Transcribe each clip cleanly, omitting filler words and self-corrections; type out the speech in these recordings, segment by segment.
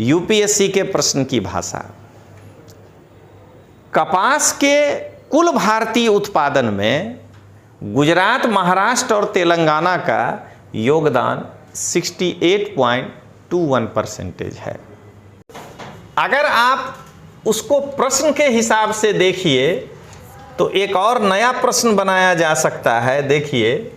UPSC के प्रश्न की भाषा। कपास के कुल भारतीय उत्पादन में गुजरात, महाराष्ट्र और तेलंगाना का योगदान 68.21% है। अगर आप उसको प्रश्न के हिसाब से देखिए तो एक और नया प्रश्न बनाया जा सकता है। देखिए,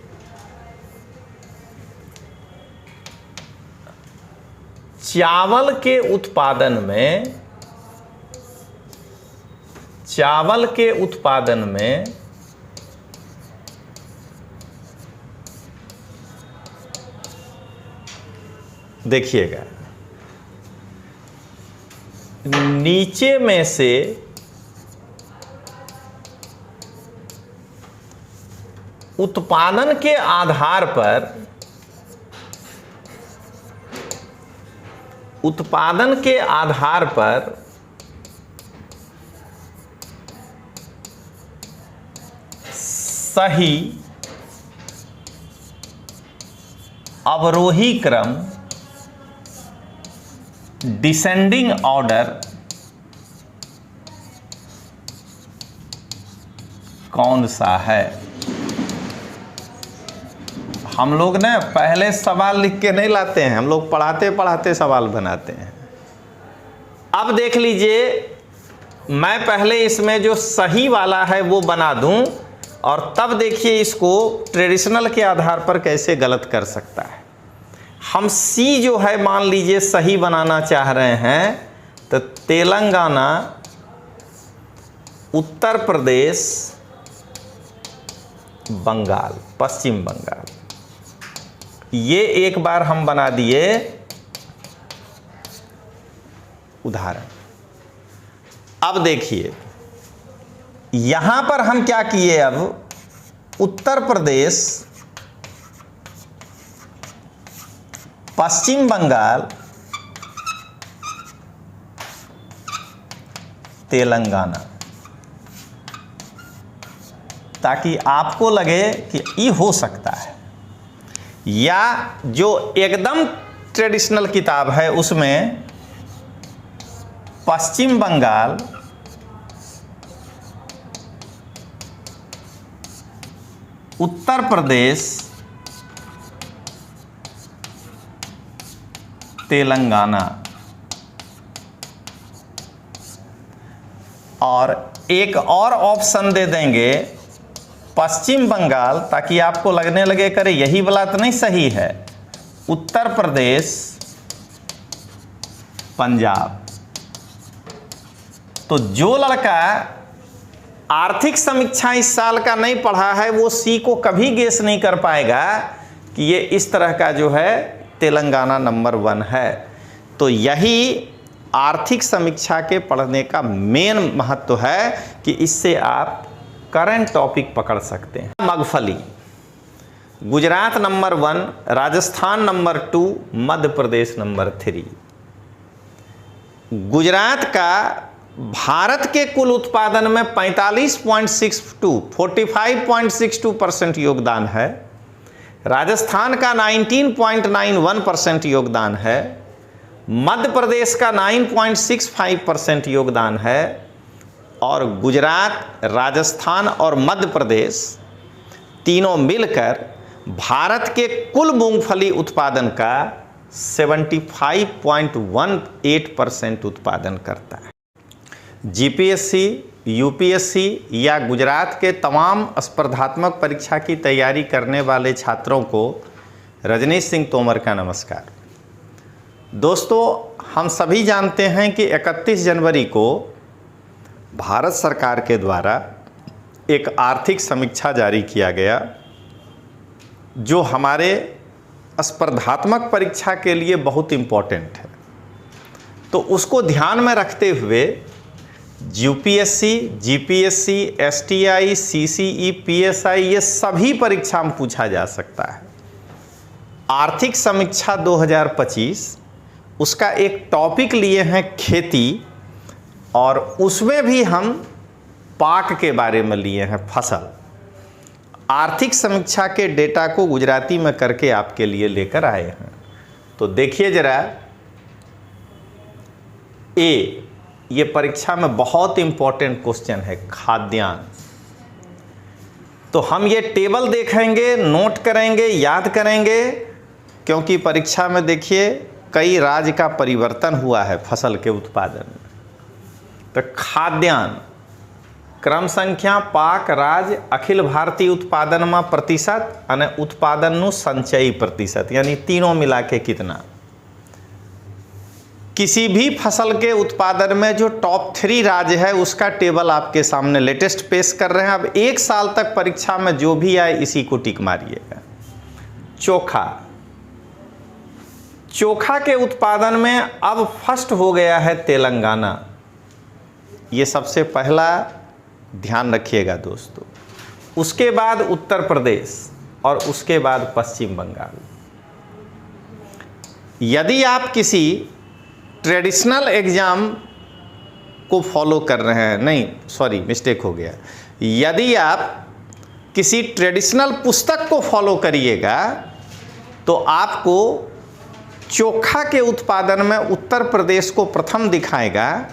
चावल के उत्पादन में देखिएगा, नीचे में से उत्पादन के आधार पर सही अवरोही क्रम डिसेंडिंग ऑर्डर कौन सा है। हम लोग ना पहले सवाल लिख के नहीं लाते हैं, हम लोग पढ़ाते पढ़ाते सवाल बनाते हैं। अब देख लीजिए, मैं पहले इसमें जो सही वाला है वो बना दूं और तब देखिए इसको ट्रेडिशनल के आधार पर कैसे गलत कर सकता है। हम सी जो है मान लीजिए सही बनाना चाह रहे हैं, तो तेलंगाना, उत्तर प्रदेश, बंगाल, पश्चिम बंगाल, ये एक बार हम बना दिए उदाहरण। अब देखिए यहां पर हम क्या किए, अब उत्तर प्रदेश, पश्चिम बंगाल, तेलंगाना, ताकि आपको लगे कि ये हो सकता है। या जो एकदम ट्रेडिशनल किताब है उसमें पश्चिम बंगाल, उत्तर प्रदेश, तेलंगाना, और एक और ऑप्शन दे देंगे पश्चिम बंगाल, ताकि आपको लगने लगे करे यही वाला तो नहीं सही है, उत्तर प्रदेश, पंजाब। तो जो लड़का आर्थिक समीक्षा इस साल का नहीं पढ़ा है वो सी को कभी गेस नहीं कर पाएगा कि ये इस तरह का जो है तेलंगाना नंबर 1 है। तो यही आर्थिक समीक्षा के पढ़ने का मेन महत्व है कि इससे आप करंट टॉपिक पकड़ सकते हैं। मगफली, Gujarat number 1, Rajasthan number 2, Madhya Pradesh number 3। Gujarat का भारत के कुल उत्पादन में 45.62 योगदान है। राजस्थान का 19.91% योगदान है। मध्य प्रदेश का 9.65% योगदान है। और गुजरात, राजस्थान और मध्य प्रदेश तीनों मिलकर भारत के कुल मूंगफली उत्पादन का 75.18% उत्पादन करता है। जीपीएससी, यूपीएससी या गुजरात के तमाम स्पर्धात्मक परीक्षा की तैयारी करने वाले छात्रों को रजनीश सिंह तोमर का नमस्कार। दोस्तों, हम सभी जानते हैं कि 31 जनवरी को भारत सरकार के द्वारा एक आर्थिक समीक्षा जारी किया गया जो हमारे स्पर्धात्मक परीक्षा के लिए बहुत इम्पोर्टेंट है। तो उसको ध्यान में रखते हुए UPSC, GPSC, STI, CCE, PSI, ये सभी परीक्षा में पूछा जा सकता है। आर्थिक समीक्षा 2025 उसका एक टॉपिक लिए हैं खेती, और उसमें भी हम पाक के बारे में लिए हैं, फसल। आर्थिक समीक्षा के डेटा को गुजराती में करके आपके लिए लेकर आए हैं। तो देखिए जरा, ये परीक्षा में बहुत इंपॉर्टेंट क्वेश्चन है, खाद्यान्न। तो हम ये टेबल देखेंगे, नोट करेंगे, याद करेंगे, क्योंकि परीक्षा में देखिए कई राज्य का परिवर्तन हुआ है फसल के उत्पादन में। तो खाद्यान्न क्रम संख्या, पाक, राज्य, अखिल भारतीय उत्पादन में प्रतिशत અને उत्पादन संचयी प्रतिशत, यानी तीनों मिला के कितना। किसी भी फसल के उत्पादन में जो टॉप 3 राज्य है उसका टेबल आपके सामने लेटेस्ट पेश कर रहे हैं। अब 1 साल तक परीक्षा में जो भी आए इसी को टिक मारिएगा। चोखा के उत्पादन में अब फर्स्ट हो गया है तेलंगाना। ये सबसे पहला ध्यान रखिएगा दोस्तों। उसके बाद उत्तर प्रदेश और उसके बाद पश्चिम बंगाल। यदि आप किसी ट्रेडिशनल एग्जाम को फॉलो कर रहे हैं, नहीं सॉरी मिस्टेक हो गया, यदि आप किसी ट्रेडिशनल पुस्तक को फॉलो करिएगा तो आपको चोखा के उत्पादन में उत्तर प्रदेश को प्रथम दिखाएगा।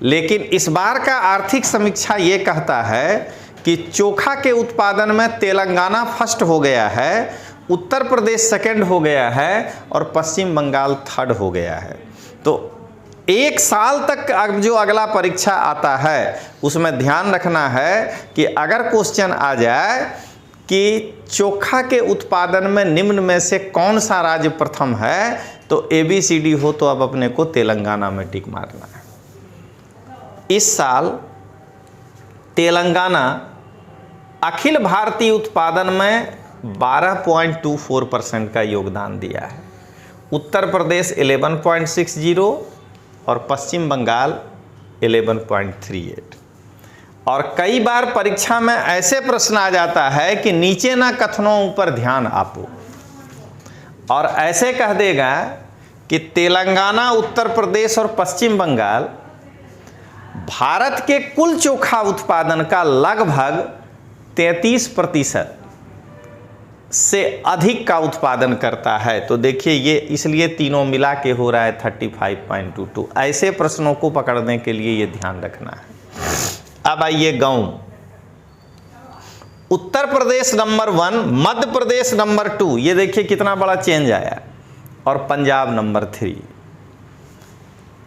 लेकिन इस बार का आर्थिक समीक्षा ये कहता है कि चोखा के उत्पादन में तेलंगाना फर्स्ट हो गया है, उत्तर प्रदेश सेकंड हो गया है और पश्चिम बंगाल थर्ड हो गया है। तो 1 साल तक अब जो अगला परीक्षा आता है उसमें ध्यान रखना है कि अगर क्वेश्चन आ जाए कि चोखा के उत्पादन में निम्न में से कौन सा राज्य प्रथम है, तो ABCD हो तो अब अपने को तेलंगाना में टिक मारना है। इस साल तेलंगाना अखिल भारतीय उत्पादन में 12.24% का योगदान दिया है, उत्तर प्रदेश 11.60 और पश्चिम बंगाल 11.38। और कई बार परीक्षा में ऐसे प्रश्न आ जाता है कि नीचे ना कथनों ऊपर ध्यान आपो, और ऐसे कह देगा कि तेलंगाना, उत्तर प्रदेश और पश्चिम बंगाल भारत के कुल चोखा उत्पादन का लगभग 33% से अधिक का उत्पादन करता है। तो देखिए ये इसलिए तीनों मिला के हो रहा है 35.22। ऐसे प्रश्नों को पकड़ने के लिए ये ध्यान रखना है। अब आइए गांव। उत्तर प्रदेश नंबर 1, मध्य प्रदेश नंबर 2, ये देखिए कितना बड़ा चेंज आया, और पंजाब नंबर 3।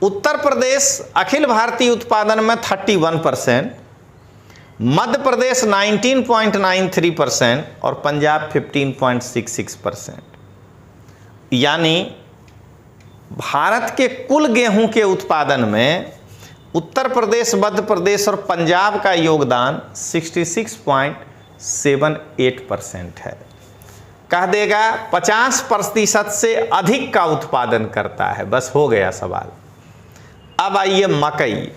उत्तर प्रदेश अखिल भारतीय उत्पादन में 31%, मध्य प्रदेश 19.93% और पंजाब 15.66%। यानी भारत के कुल गेहूं के उत्पादन में उत्तर प्रदेश, मध्य प्रदेश और पंजाब का योगदान 66.78% है। कह देगा 50% से अधिक का उत्पादन करता है। बस हो गया सवाल। अब आइए मकई।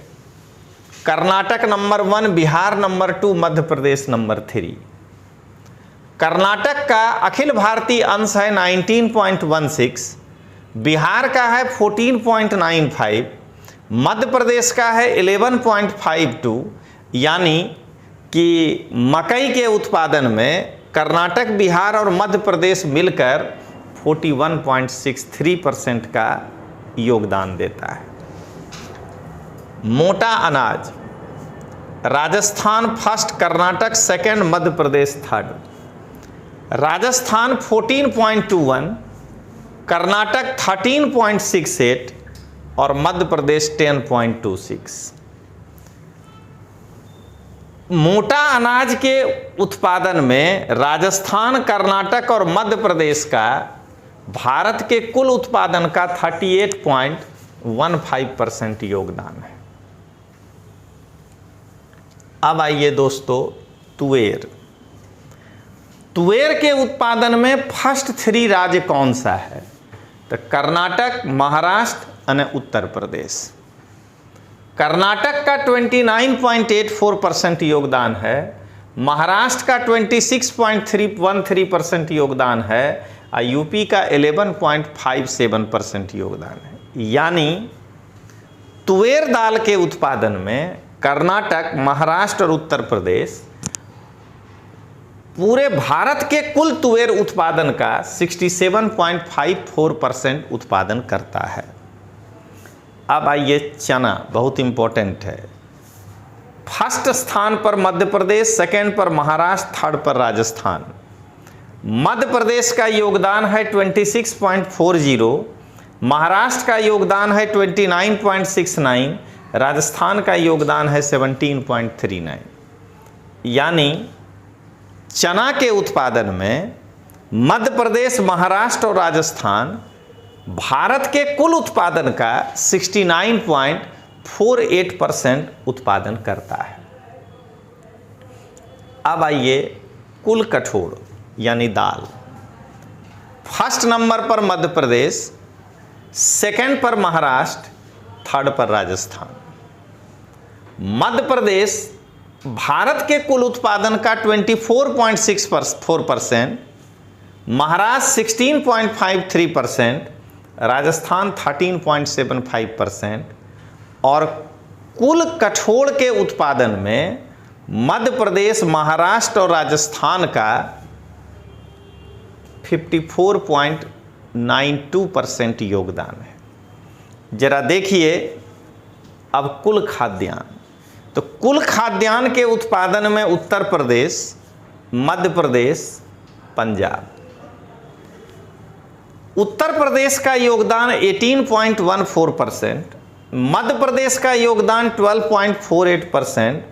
Karnataka number 1, Bihar number 2, Madhya Pradesh number 3। Karnataka का अखिल भारतीय अंश है 19.16, बिहार का है 14.95, मध्य प्रदेश का है 11.52। यानी कि मकई के उत्पादन में कर्नाटक, बिहार और मध्य प्रदेश मिलकर 41.63% का योगदान देता है। मोटा अनाज, Rajasthan first, Karnataka second, Madhya Pradesh third. Rajasthan 14.21, Karnataka 13.68 और मध्य प्रदेश 10.26। मोटा अनाज के उत्पादन में राजस्थान, कर्नाटक और मध्य प्रदेश का भारत के कुल उत्पादन का 38.15% योगदान है। अब आइए दोस्तों तुवेर। तुवेर के उत्पादन में फर्स्ट 3 राज्य कौन सा है? तो कर्नाटक, महाराष्ट्र और उत्तर प्रदेश। कर्नाटक का 29.84% योगदान है, महाराष्ट्र का 26.13% योगदान है और यूपी का 11.57% योगदान है। यानी तुवेर दाल के उत्पादन में कर्नाटक, महाराष्ट्र और उत्तर प्रदेश पूरे भारत के कुल तुवेर उत्पादन का 67.54% उत्पादन करता है। अब आइए चना, बहुत इम्पोर्टेंट है। फर्स्ट स्थान पर मध्य प्रदेश, सेकंड पर महाराष्ट्र, थर्ड पर राजस्थान। मध्य प्रदेश का योगदान है 26.40, महाराष्ट्र का योगदान है 29.69, राजस्थान का योगदान है 17.39। यानी चना के उत्पादन में मध्य प्रदेश, महाराष्ट्र और राजस्थान भारत के कुल उत्पादन का 69.48% उत्पादन करता है। अब आइए कुल कठोर यानी दाल। फर्स्ट नंबर पर मध्य प्रदेश, सेकंड पर महाराष्ट्र, थर्ड पर राजस्थान। मध्य प्रदेश भारत के कुल उत्पादन का 24.64%, महाराष्ट्र 16.53%, राजस्थान 13.75% और कुल कठोल के उत्पादन में मध्य प्रदेश, महाराष्ट्र और राजस्थान का 54.92% योगदान है। जरा देखिए अब कुल खाद्यान्न। तो कुल खाद्यान्न के उत्पादन में उत्तर प्रदेश, मध्य प्रदेश, पंजाब। उत्तर प्रदेश का योगदान 18.14%, मध्य प्रदेश का योगदान 12.48%,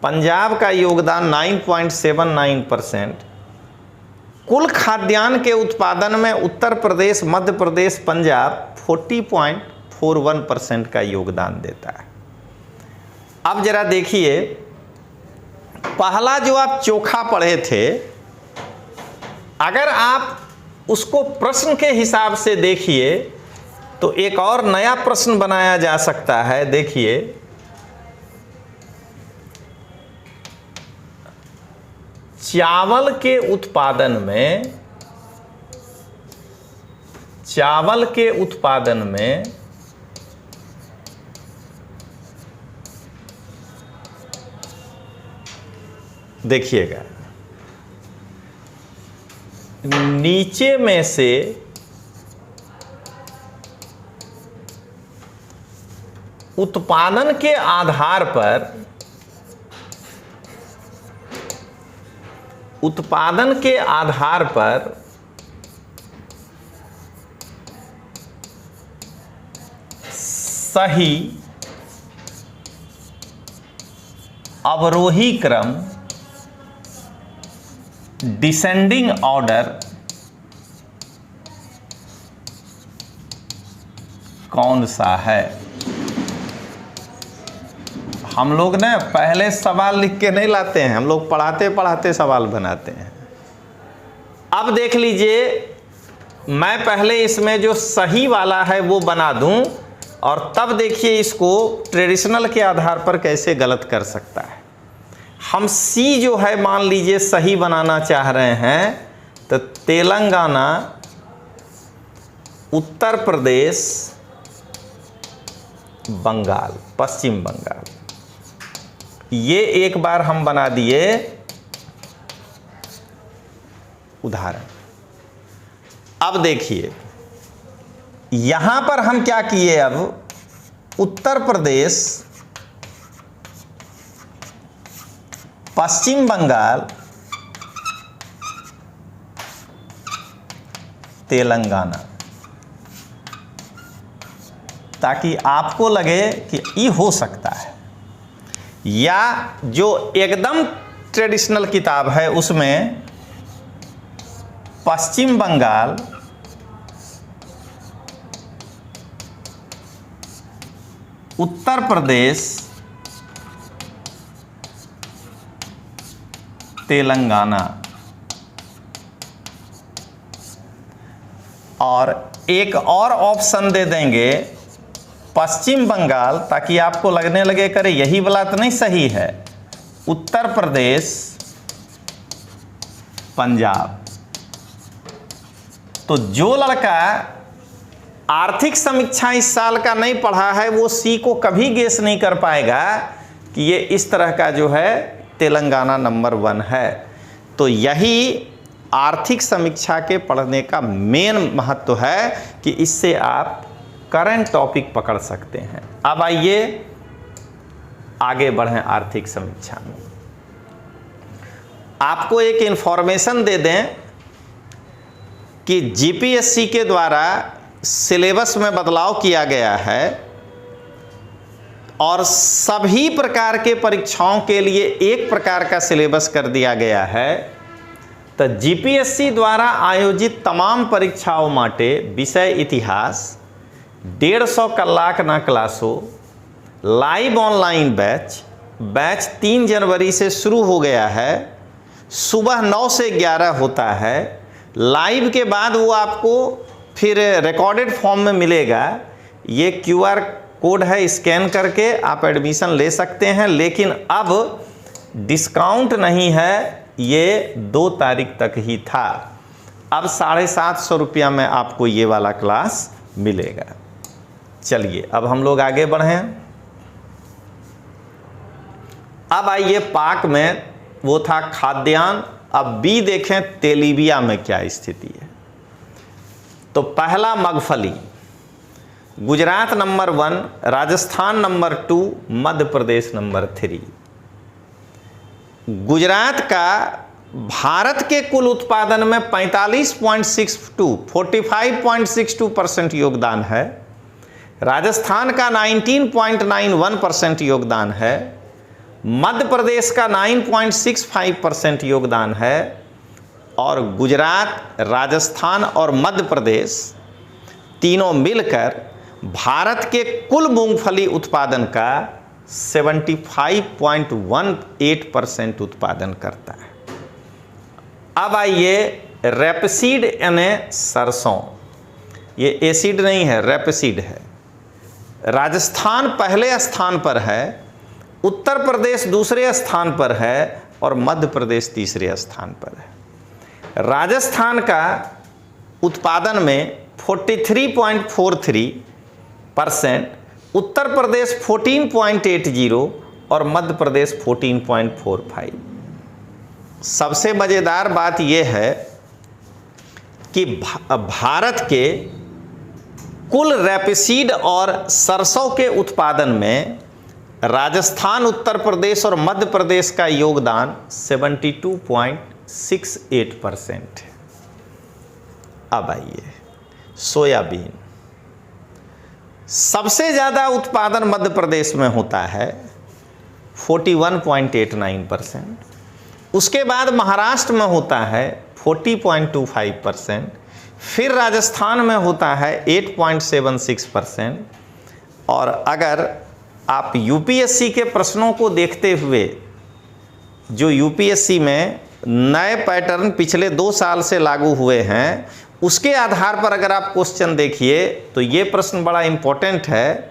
पंजाब का योगदान 9.79%। कुल खाद्यान्न के उत्पादन में उत्तर प्रदेश, मध्य प्रदेश, पंजाब 40.41% का योगदान देता है। अब जरा देखिए, पहला जो आप चोखा पढ़े थे, अगर आप उसको प्रश्न के हिसाब से देखिए तो एक और नया प्रश्न बनाया जा सकता है। देखिए, चावल के उत्पादन में देखिएगा, नीचे में से उत्पादन के आधार पर सही अवरोही क्रम डिसेंडिंग ऑर्डर कौन सा है। हम लोग ना पहले सवाल लिख के नहीं लाते हैं, हम लोग पढ़ाते पढ़ाते सवाल बनाते हैं। अब देख लीजिए, मैं पहले इसमें जो सही वाला है वो बना दूं और तब देखिए इसको ट्रेडिशनल के आधार पर कैसे गलत कर सकता है। हम सी जो है मान लीजिए सही बनाना चाह रहे हैं, तो तेलंगाना, उत्तर प्रदेश, बंगाल, पश्चिम बंगाल, ये एक बार हम बना दिए उदाहरण। अब देखिए यहां पर हम क्या किए, अब उत्तर प्रदेश, पश्चिम बंगाल, तेलंगाना, ताकि आपको लगे कि ये हो सकता है। या जो एकदम ट्रेडिशनल किताब है उसमें पश्चिम बंगाल, उत्तर प्रदेश, तेलंगाना और एक और ऑप्शन दे देंगे पश्चिम बंगाल, ताकि आपको लगने लगे करे यही वाला तो नहीं सही है, उत्तर प्रदेश, पंजाब। तो जो लड़का आर्थिक समीक्षा इस साल का नहीं पढ़ा है वो सी को कभी गेस नहीं कर पाएगा कि ये इस तरह का जो है तेलंगाना नंबर 1 है। तो यही आर्थिक समीक्षा के पढ़ने का मेन महत्व है कि इससे आप करंट टॉपिक पकड़ सकते हैं। अब आइए आगे बढ़ें आर्थिक समीक्षा में। आपको एक इंफॉर्मेशन दे दें कि जीपीएससी के द्वारा सिलेबस में बदलाव किया गया है और सभी प्रकार के परीक्षाओं के लिए एक प्रकार का सिलेबस कर दिया गया है। तो जीपीएससी द्वारा आयोजित तमाम परीक्षाओं माटे विषय इतिहास 150 कलाकना क्लासों लाइव ऑनलाइन बैच 3 जनवरी से शुरू हो गया है। सुबह 9 से 11 होता है। लाइव के बाद वो आपको फिर रिकॉर्डेड फॉर्म में मिलेगा। ये QR कोड है, स्कैन करके आप एडमिशन ले सकते हैं, लेकिन अब डिस्काउंट नहीं है, ये 2 तारीख तक ही था। अब 750 रुपया में आपको ये वाला क्लास मिलेगा। चलिए अब हम लोग आगे बढ़ें। अब आइए पाक में, वो था खाद्यान्न। अब बी देखें तेलीबिया में क्या स्थिति है। तो पहला मगफली, Gujarat number 1, Rajasthan number 2, Madhya Pradesh number 3। Gujarat का भारत के कुल उत्पादन में 45.62 योगदान है। राजस्थान का 19.91% योगदान है। मध्य प्रदेश का 9.65% योगदान है। और गुजरात, राजस्थान और मध्य प्रदेश तीनों मिलकर भारत के कुल मूंगफली उत्पादन का 75.18% उत्पादन करता है। अब आइए रेपसीड यानी सरसों, ये एसिड नहीं है, रेपसीड है। राजस्थान पहले स्थान पर है, उत्तर प्रदेश दूसरे स्थान पर है और मध्य प्रदेश तीसरे स्थान पर है। राजस्थान का उत्पादन में 43.43%, उत्तर प्रदेश 14.80 और मध्य प्रदेश 14.45। सबसे मज़ेदार बात यह है कि भारत के कुल रेपसीड और सरसों के उत्पादन में राजस्थान, उत्तर प्रदेश और मध्य प्रदेश का योगदान 72.68% है। अब आइए सोयाबीन। सबसे ज़्यादा उत्पादन मध्य प्रदेश में होता है 41.89%। उसके बाद महाराष्ट्र में होता है 40.25%। फिर राजस्थान में होता है 8.76%। और अगर आप यूपीएससी के प्रश्नों को देखते हुए, जो यूपीएससी में नए पैटर्न पिछले 2 साल से लागू हुए हैं, उसके आधार पर अगर आप क्वेश्चन देखिए तो ये प्रश्न बड़ा इम्पोर्टेंट है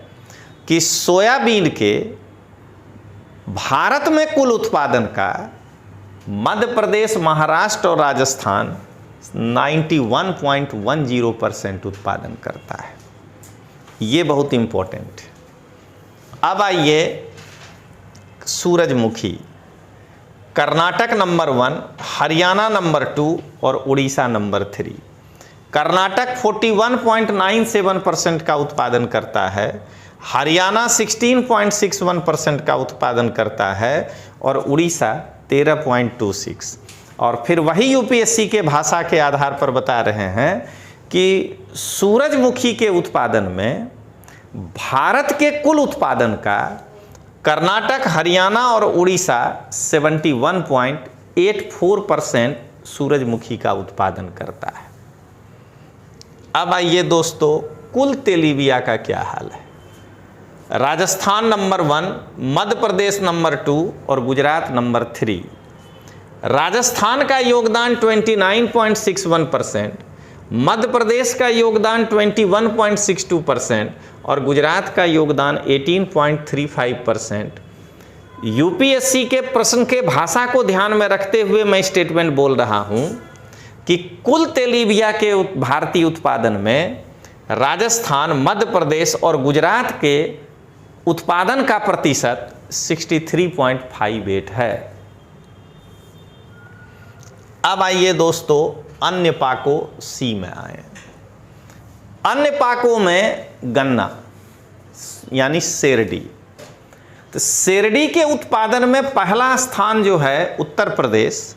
कि सोयाबीन के भारत में कुल उत्पादन का मध्य प्रदेश, महाराष्ट्र और राजस्थान 91.10% उत्पादन करता है। ये बहुत इम्पोर्टेंट है। अब आइए सूरजमुखी। कर्नाटक नंबर 1, हरियाणा नंबर 2 और उड़ीसा नंबर 3। कर्नाटक 41.97% का उत्पादन करता है, हरियाणा 16.61% का उत्पादन करता है और उड़ीसा 13.26। और फिर वही यूपीएससी के भाषा के आधार पर बता रहे हैं कि सूरजमुखी के उत्पादन में भारत के कुल उत्पादन का कर्नाटक, हरियाणा और उड़ीसा 71.84% सूरजमुखी का उत्पादन करता है। अब आइए दोस्तों, कुल तेलीबिया का क्या हाल है। राजस्थान नंबर 1, मध्य प्रदेश नंबर 2 और गुजरात नंबर 3। राजस्थान का योगदान 29.61%, मध्य प्रदेश का योगदान 21.62% और गुजरात का योगदान 18.35%। यूपीएससी के प्रश्न के भाषा को ध्यान में रखते हुए मैं स्टेटमेंट बोल रहा हूं कि कुल तेलीबिया के भारतीय उत्पादन में राजस्थान, मध्य प्रदेश और गुजरात के उत्पादन का प्रतिशत 63.58 है। अब आइए दोस्तों अन्य पाको सी में आए। अन्य पाकों में गन्ना यानी शेरडी। तो शेरडी के उत्पादन में पहला स्थान जो है उत्तर प्रदेश,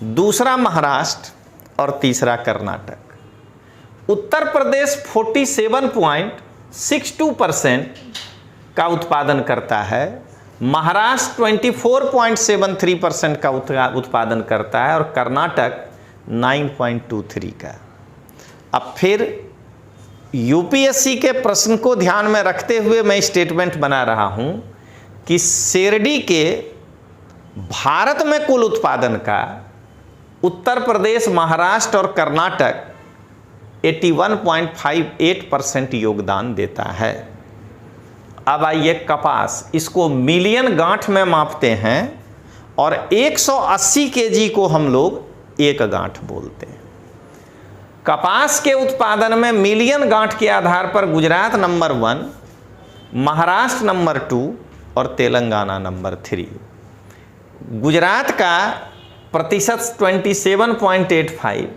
दूसरा महाराष्ट्र और तीसरा कर्नाटक। उत्तर प्रदेश 47.62% का उत्पादन करता है, महाराष्ट्र 24.73% का उत्पादन करता है और कर्नाटक 9.23 का। अब फिर यूपीएससी के प्रश्न को ध्यान में रखते हुए मैं स्टेटमेंट बना रहा हूं कि शेरडी के भारत में कुल उत्पादन का उत्तर प्रदेश, महाराष्ट्र और कर्नाटक 81.58% योगदान देता है। अब आइए कपास, इसको मिलियन गांठ में मापते हैं और 180 केजी को हम लोग एक गांठ बोलते हैं। कपास के उत्पादन में मिलियन गांठ के आधार पर गुजरात नंबर 1, महाराष्ट्र नंबर 2 और तेलंगाना नंबर 3। गुजरात का प्रतिशत 27.85,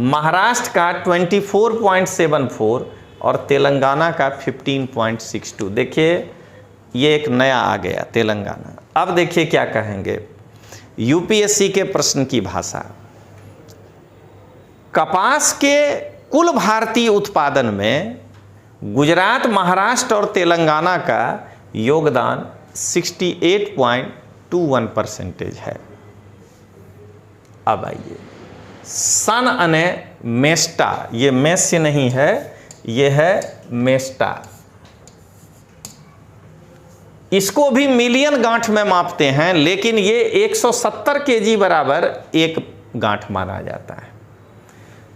महाराष्ट्र का 24.74 और तेलंगाना का 15.62। देखिए ये एक नया आ गया तेलंगाना। अब देखिए क्या कहेंगे यूपीएससी के प्रश्न की भाषा। कपास के कुल भारतीय उत्पादन में गुजरात, महाराष्ट्र और तेलंगाना का योगदान 68.21% है। अब आइए सन अने मेस्टा, ये मेस्य नहीं है, ये है मेस्टा। इसको भी मिलियन गांठ में मापते हैं, लेकिन ये 170 केजी बराबर एक गांठ माना जाता है।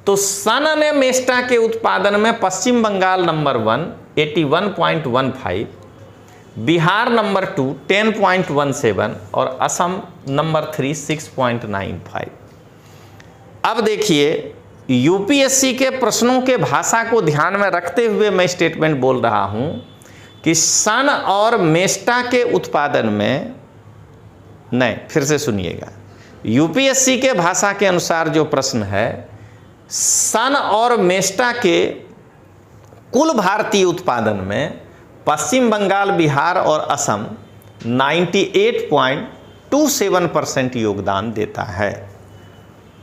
तो सन अने मेस्टा के उत्पादन में पश्चिम बंगाल नंबर 1 81.15, बिहार नंबर 2 10.17 और असम नंबर 3 6.95। अब देखिए यूपीएससी के प्रश्नों के भाषा को ध्यान में रखते हुए मैं स्टेटमेंट बोल रहा हूं कि सन और मेस्टा के उत्पादन में, नहीं फिर से सुनिएगा, यूपीएससी के भाषा के अनुसार जो प्रश्न है, सन और मेस्टा के कुल भारतीय उत्पादन में पश्चिम बंगाल, बिहार और असम 98.27% योगदान देता है।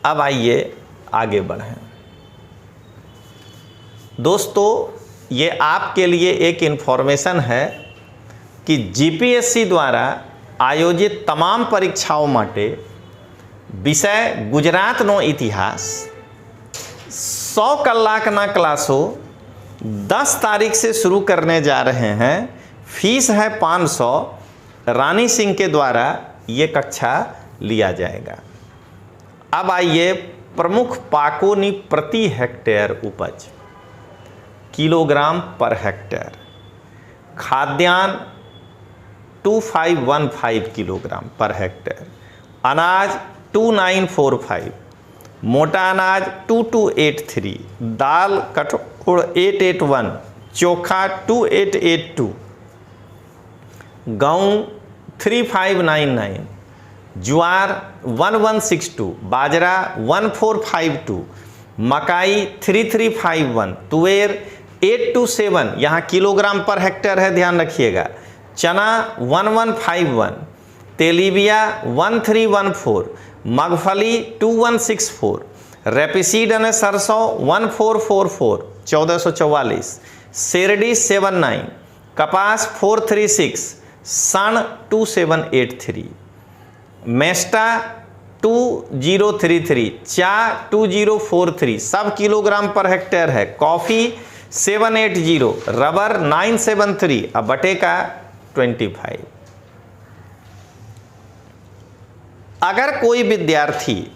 अब आइए आगे बढ़ें। दोस्तों ये आपके लिए एक इन्फॉर्मेशन है कि जीपीएससी द्वारा आयोजित तमाम परीक्षाओं માટે विषय गुजरातનો इतिहास 100 કલાકના क्लासों 10 तारीख से शुरू करने जा रहे हैं। फीस है 500। रानी सिंह के द्वारा ये कक्षा लिया जाएगा। अब आइए प्रमुख पाकों प्रति हेक्टेयर उपज, किलोग्राम पर हेक्टेयर। खाद्यान्न 2515 किलोग्राम पर हेक्टेयर, अनाज 2945, मोटा अनाज 2283, दाल कठोर 881, चोखा 2882, गेहूँ 3599, ज्वार 1162, बाजरा 1452, मकाई 3351, तुवेर 827, यहाँ किलोग्राम पर हेक्टेयर है, ध्यान रखिएगा। चना 1151, तेलीबिया 1314, मगफली 2164, रेपिसीड अने सरसों 1444 1444, शेरडी 79, कपास 436, सन 2783, मेस्टा 2033, चा 2043, सब किलोग्राम पर हेक्टेयर है। कॉफ़ी 780, रबर 973 और बटेका 25। अगर कोई विद्यार्थी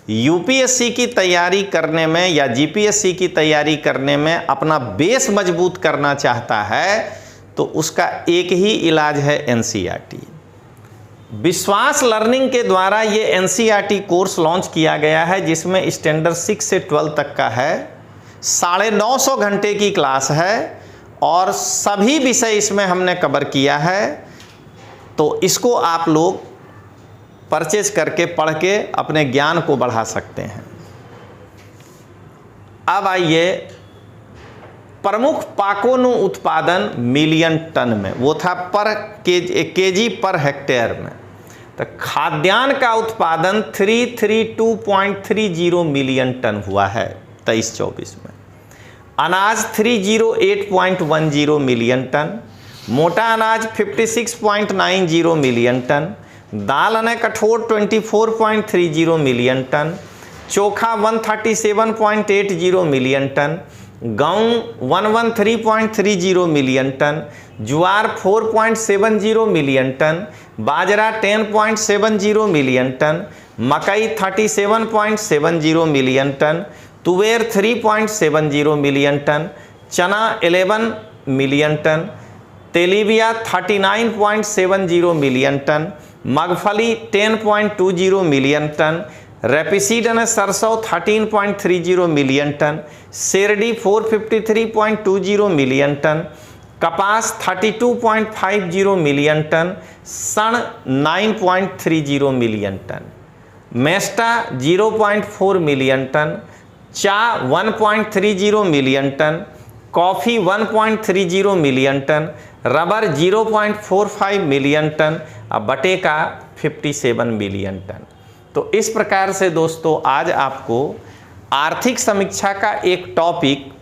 यूपीएससी की तैयारी करने में या जीपीएससी की तैयारी करने में अपना बेस मजबूत करना चाहता है तो उसका एक ही इलाज है एनसीईआरटी। विश्वास लर्निंग के द्वारा ये एनसीईआरटी कोर्स लॉन्च किया गया है, जिसमें स्टैंडर्ड 6 से 12 तक का है। 950 घंटे की क्लास है और सभी विषय इसमें हमने कवर किया है। तो इसको आप लोग परचेज करके पढ़ के अपने ज्ञान को बढ़ा सकते हैं। अब आइए प्रमुख पाकोનું उत्पादन मिलियन टन में, वो था पर केजी पर हेक्टेयर में। तो खाद्यान्न का उत्पादन 332.30 मिलियन टन हुआ है 23-24 में। अनाज 308.10 मिलियन टन, मोटा अनाज 56.90 मिलियन टन, दाल अने कठोर 24.30 मिलियन टन, चोखा 137.80 मिलियन टन, गेहूँ 113.30 मिलियन टन, ज्वार 4.70 मिलियन टन, बाजरा 10.70 मिलियन टन, मकई 37.70 मिलियन टन, तुवेर 3.70 मिलियन टन, चना 11 मिलियन टन, तेलीबिया 39.70 मिलियन टन, मूंगफली 10.20 मिलियन टन, रेपसीड ने सरसों 13.30 मिलियन टन, शेरडी 453.20 मिलियन टन, कपास 32.50 मिलियन टन, सन 9.30 million ton, mesta 0.4 million ton, चा 1.30 million ton, coffee 1.30 million ton, rubber 0.45 million ton और बटेका 57 million ton. तो इस प्रकार से दोस्तों आज आपको आर्थिक समीक्षा का एक टॉपिक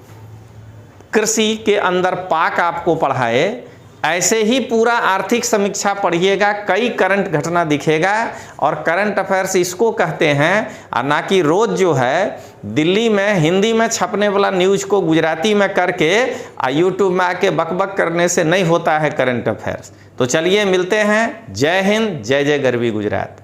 कृषि के अंदर पाक आपको पढ़ाए, ऐसे ही पूरा आर्थिक समीक्षा पढ़िएगा, कई करंट घटना दिखेगा और करंट अफेयर्स इसको कहते हैं, और ना कि रोज़ जो है दिल्ली में हिंदी में छपने वाला न्यूज़ को गुजराती में करके यूट्यूब में आके बकबक करने से नहीं होता है करंट अफेयर्स। तो चलिए मिलते हैं। जय हिंद, जय जय गरवी गुजरात।